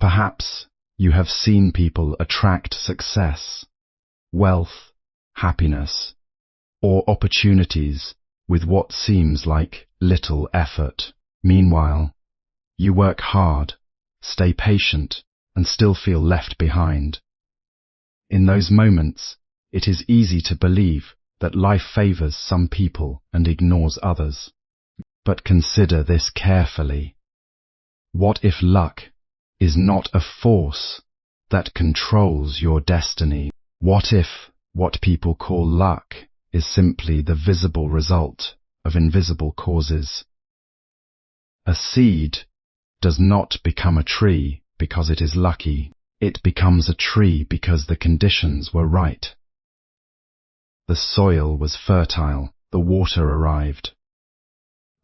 Perhaps you have seen people attract success, wealth, happiness, or opportunities with what seems like little effort. Meanwhile, you work hard, stay patient, and still feel left behind. In those moments, it is easy to believe that life favors some people and ignores others. But consider this carefully. What if luck is not a force that controls your destiny? What if what people call luck is simply the visible result of invisible causes? A seed does not become a tree because it is lucky. It becomes a tree because the conditions were right. The soil was fertile, the water arrived.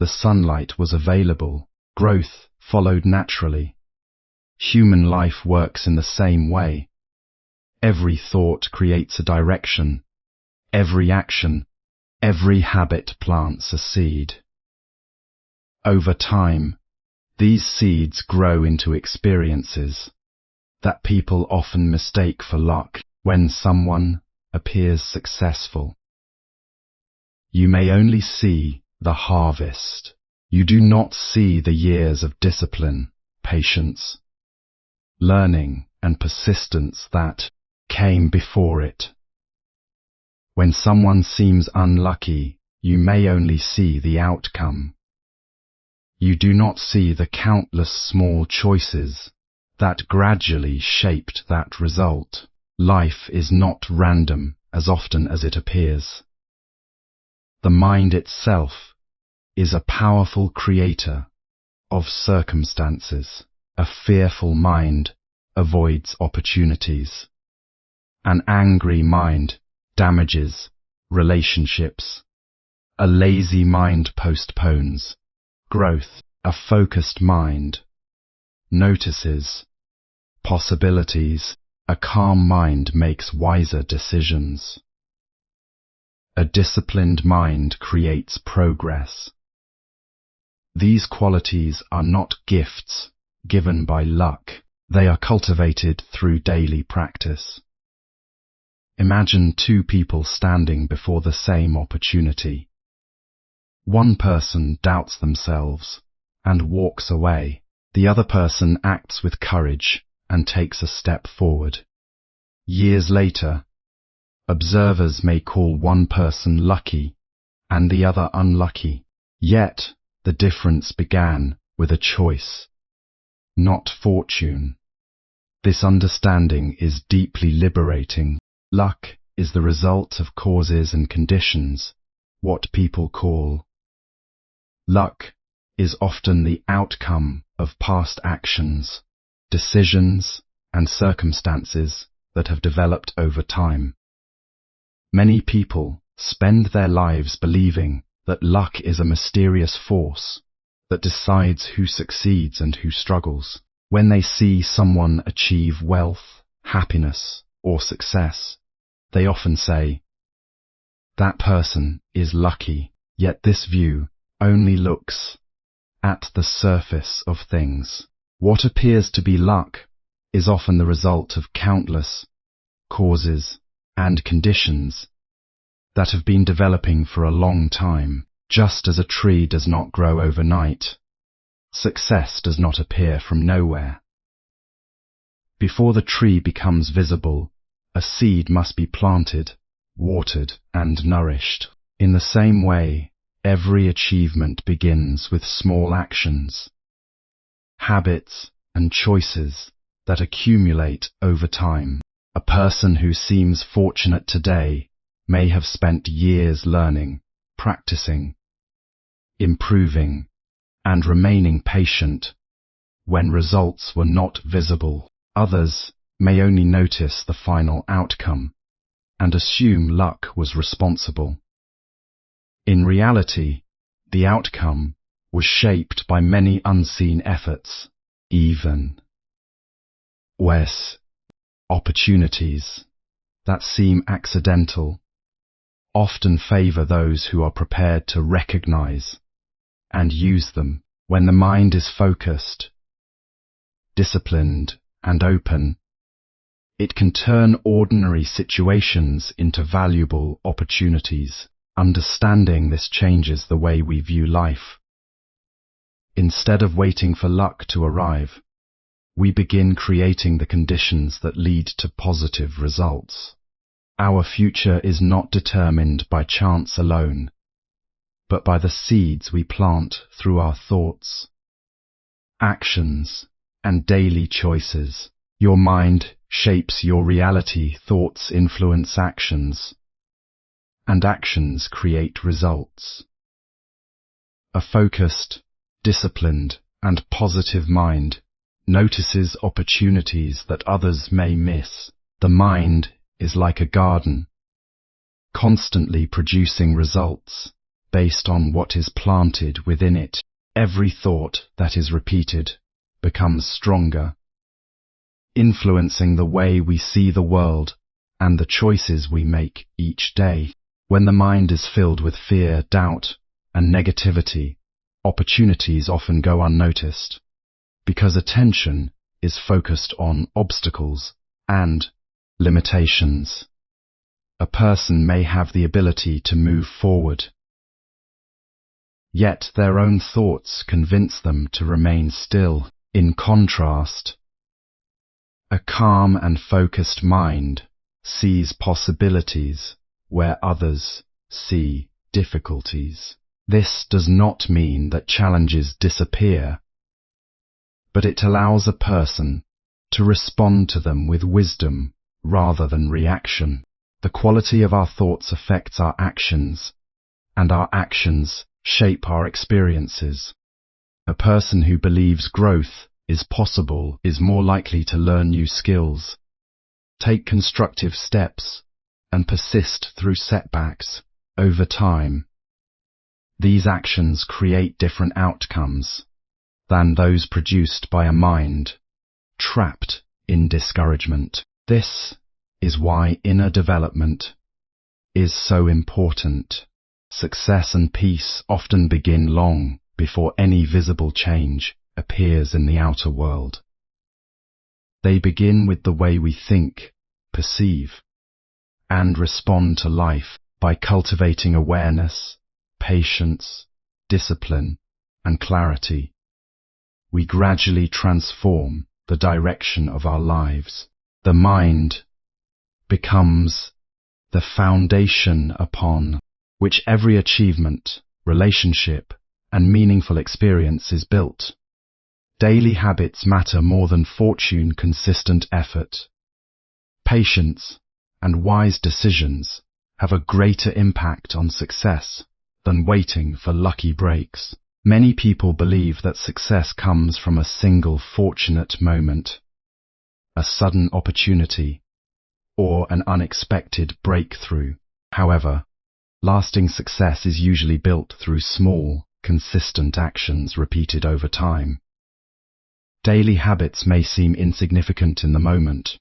The sunlight was available, growth followed naturally. Human life works in the same way. Every thought creates a direction. Every action, every habit plants a seed. Over time, these seeds grow into experiences that people often mistake for luck. When someone appears successful, you may only see the harvest. You do not see the years of discipline, patience, learning, and persistence that came before it. When someone seems unlucky, you may only see the outcome. You do not see the countless small choices that gradually shaped that result. Life is not random as often as it appears. The mind itself is a powerful creator of circumstances. A fearful mind avoids opportunities. An angry mind damages relationships. A lazy mind postpones growth. A focused mind notices possibilities. A calm mind makes wiser decisions. A disciplined mind creates progress. These qualities are not gifts given by luck. They are cultivated through daily practice. Imagine two people standing before the same opportunity. One person doubts themselves and walks away. The other person acts with courage and takes a step forward. Years later, observers may call one person lucky and the other unlucky. Yet, the difference began with a choice, not fortune. This understanding is deeply liberating. Luck is the result of causes and conditions, what people call. Luck is often the outcome of past actions, decisions, and circumstances that have developed over time. Many people spend their lives believing that luck is a mysterious force that decides who succeeds and who struggles. When they see someone achieve wealth, happiness, or success, they often say, "That person is lucky." Yet this view only looks at the surface of things. What appears to be luck is often the result of countless causes and conditions that have been developing for a long time. Just as a tree does not grow overnight, success does not appear from nowhere. Before the tree becomes visible, a seed must be planted, watered, and nourished. In the same way, every achievement begins with small actions, habits, and choices that accumulate over time. A person who seems fortunate today may have spent years learning, practicing, improving, and remaining patient when results were not visible. Others may only notice the final outcome and assume luck was responsible. In reality, the outcome was shaped by many unseen efforts. Even opportunities that seem accidental often favor those who are prepared to recognize and use them. When the mind is focused, disciplined, and open. It can turn ordinary situations into valuable opportunities. Understanding this changes the way we view life. Instead of waiting for luck to arrive, we begin creating the conditions that lead to positive results. Our future is not determined by chance alone, but by the seeds we plant through our thoughts, actions, and daily choices. Your mind shapes your reality, thoughts influence actions, and actions create results. A focused, disciplined, and positive mind notices opportunities that others may miss. The mind is like a garden, constantly producing results based on what is planted within it. Every thought that is repeated becomes stronger, influencing the way we see the world and the choices we make each day. When the mind is filled with fear, doubt, and negativity, opportunities often go unnoticed, because attention is focused on obstacles and limitations. A person may have the ability to move forward, yet their own thoughts convince them to remain still. In contrast, a calm and focused mind sees possibilities where others see difficulties. This does not mean that challenges disappear, but it allows a person to respond to them with wisdom rather than reaction. The quality of our thoughts affects our actions, and our actions shape our experiences. A person who believes growth is possible is more likely to learn new skills, take constructive steps, and persist through setbacks. Over time, these actions create different outcomes than those produced by a mind trapped in discouragement. This is why inner development is so important. Success and peace often begin long before any visible change appears in the outer world. They begin with the way we think, perceive, and respond to life. By cultivating awareness, patience, discipline, and clarity, we gradually transform the direction of our lives. The mind becomes the foundation upon which every achievement, relationship, and meaningful experience is built. Daily habits matter more than fortune. Consistent effort, patience, and wise decisions have a greater impact on success than waiting for lucky breaks. Many people believe that success comes from a single fortunate moment, a sudden opportunity, or an unexpected breakthrough. However, lasting success is usually built through small, consistent actions repeated over time. Daily habits may seem insignificant in the moment,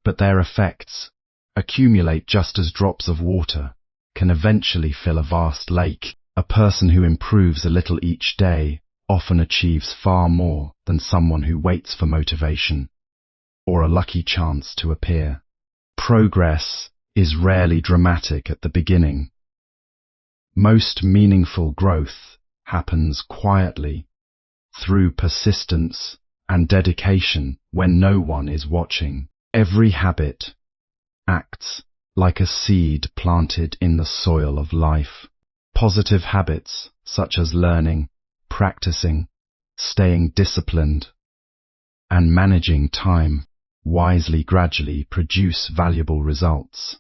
but their effects accumulate just as drops of water can eventually fill a vast lake. A person who improves a little each day often achieves far more than someone who waits for motivation or a lucky chance to appear. Progress is rarely dramatic at the beginning. Most meaningful growth happens quietly, through persistence and dedication when no one is watching. Every habit acts like a seed planted in the soil of life. Positive habits such as learning, practicing, staying disciplined, and managing time wisely gradually produce valuable results.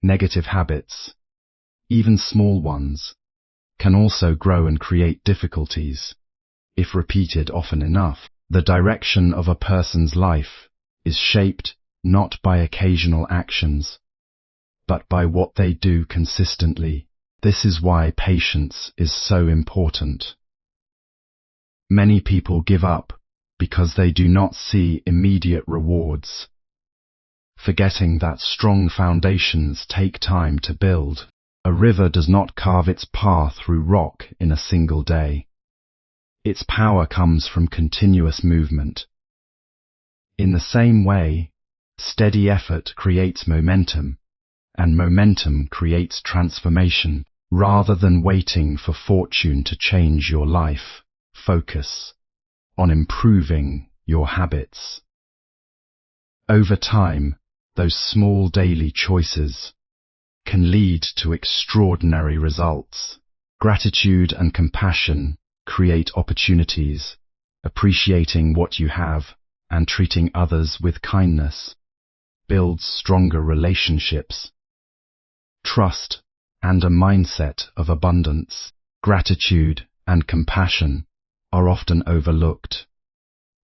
Negative habits, even small ones, can also grow and create difficulties. If repeated often enough, the direction of a person's life is shaped not by occasional actions, but by what they do consistently. This is why patience is so important. Many people give up because they do not see immediate rewards, forgetting that strong foundations take time to build. A river does not carve its path through rock in a single day. Its power comes from continuous movement. In the same way, steady effort creates momentum, and momentum creates transformation. Rather than waiting for fortune to change your life, focus on improving your habits. Over time, those small daily choices can lead to extraordinary results. Gratitude and compassion create opportunities. Appreciating what you have and treating others with kindness builds stronger relationships, trust, and a mindset of abundance. Gratitude and compassion are often overlooked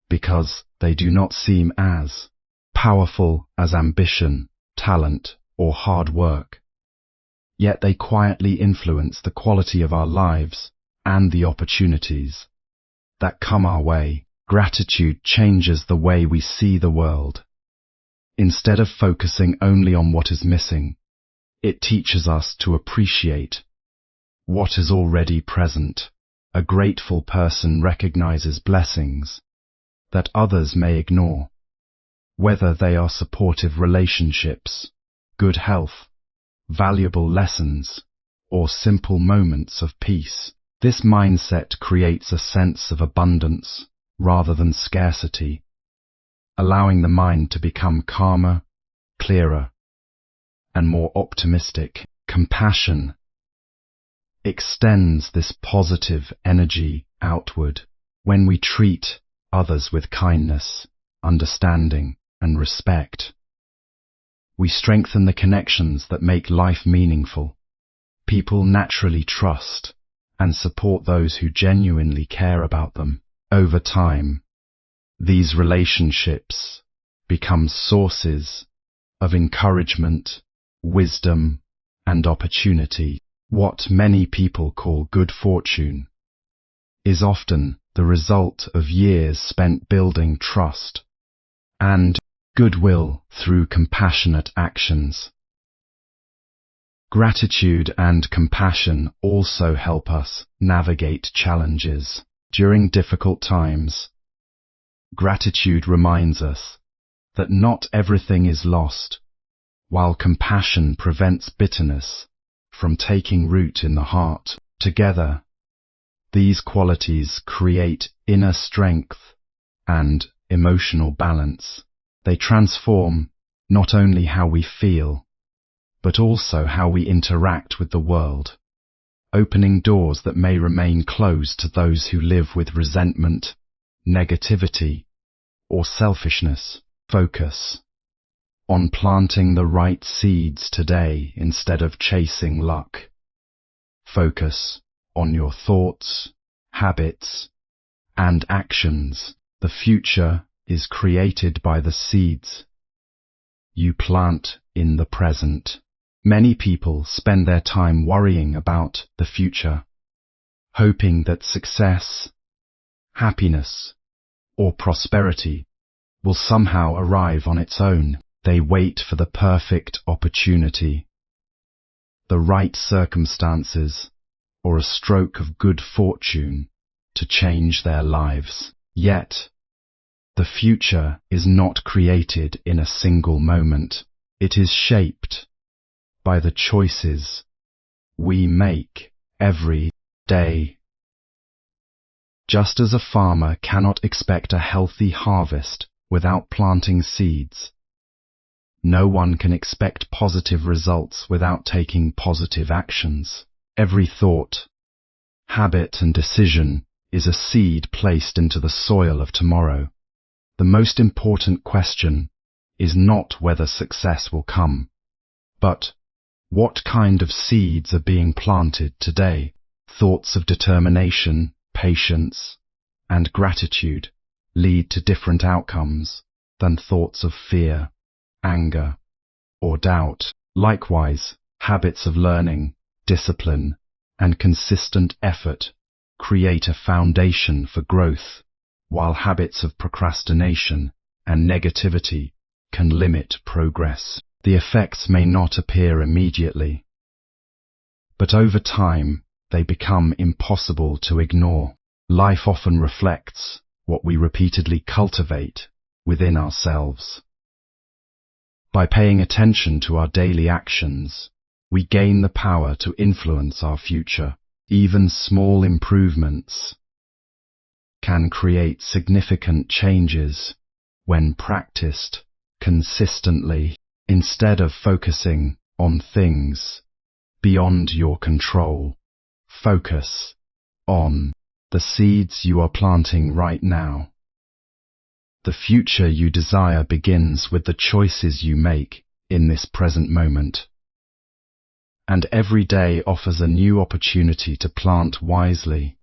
because they do not seem as powerful as ambition, talent, or hard work. Yet they quietly influence the quality of our lives and the opportunities that come our way. Gratitude changes the way we see the world. Instead of focusing only on what is missing, it teaches us to appreciate what is already present. A grateful person recognizes blessings that others may ignore, whether they are supportive relationships, good health, valuable lessons, or simple moments of peace. This mindset creates a sense of abundance rather than scarcity, allowing the mind to become calmer, clearer, and more optimistic. Compassion extends this positive energy outward. When we treat others with kindness, understanding, and respect, we strengthen the connections that make life meaningful. People naturally trust and support those who genuinely care about them. Over time, these relationships become sources of encouragement, wisdom, and opportunity. What many people call good fortune is often the result of years spent building trust and goodwill through compassionate actions. Gratitude and compassion also help us navigate challenges. During difficult times, gratitude reminds us that not everything is lost, while compassion prevents bitterness from taking root in the heart. Together, these qualities create inner strength and emotional balance. They transform not only how we feel, but also how we interact with the world, opening doors that may remain closed to those who live with resentment, negativity, or selfishness. Focus on planting the right seeds today instead of chasing luck. Focus on your thoughts, habits, and actions. The future is created by the seeds you plant in the present. Many people spend their time worrying about the future, hoping that success, happiness, or prosperity will somehow arrive on its own. They wait for the perfect opportunity, the right circumstances, or a stroke of good fortune to change their lives. Yet, the future is not created in a single moment. It is shaped by the choices we make every day. Just as a farmer cannot expect a healthy harvest without planting seeds, no one can expect positive results without taking positive actions. Every thought, habit, and decision is a seed placed into the soil of tomorrow. The most important question is not whether success will come, but what kind of seeds are being planted today. Thoughts of determination, patience, and gratitude lead to different outcomes than thoughts of fear, anger, or doubt. Likewise, habits of learning, discipline, and consistent effort create a foundation for growth, while habits of procrastination and negativity can limit progress. The effects may not appear immediately, but over time they become impossible to ignore. Life often reflects what we repeatedly cultivate within ourselves. By paying attention to our daily actions, we gain the power to influence our future. Even small improvements can create significant changes when practiced consistently. Instead of focusing on things beyond your control, focus on the seeds you are planting right now. The future you desire begins with the choices you make in this present moment. And every day offers a new opportunity to plant wisely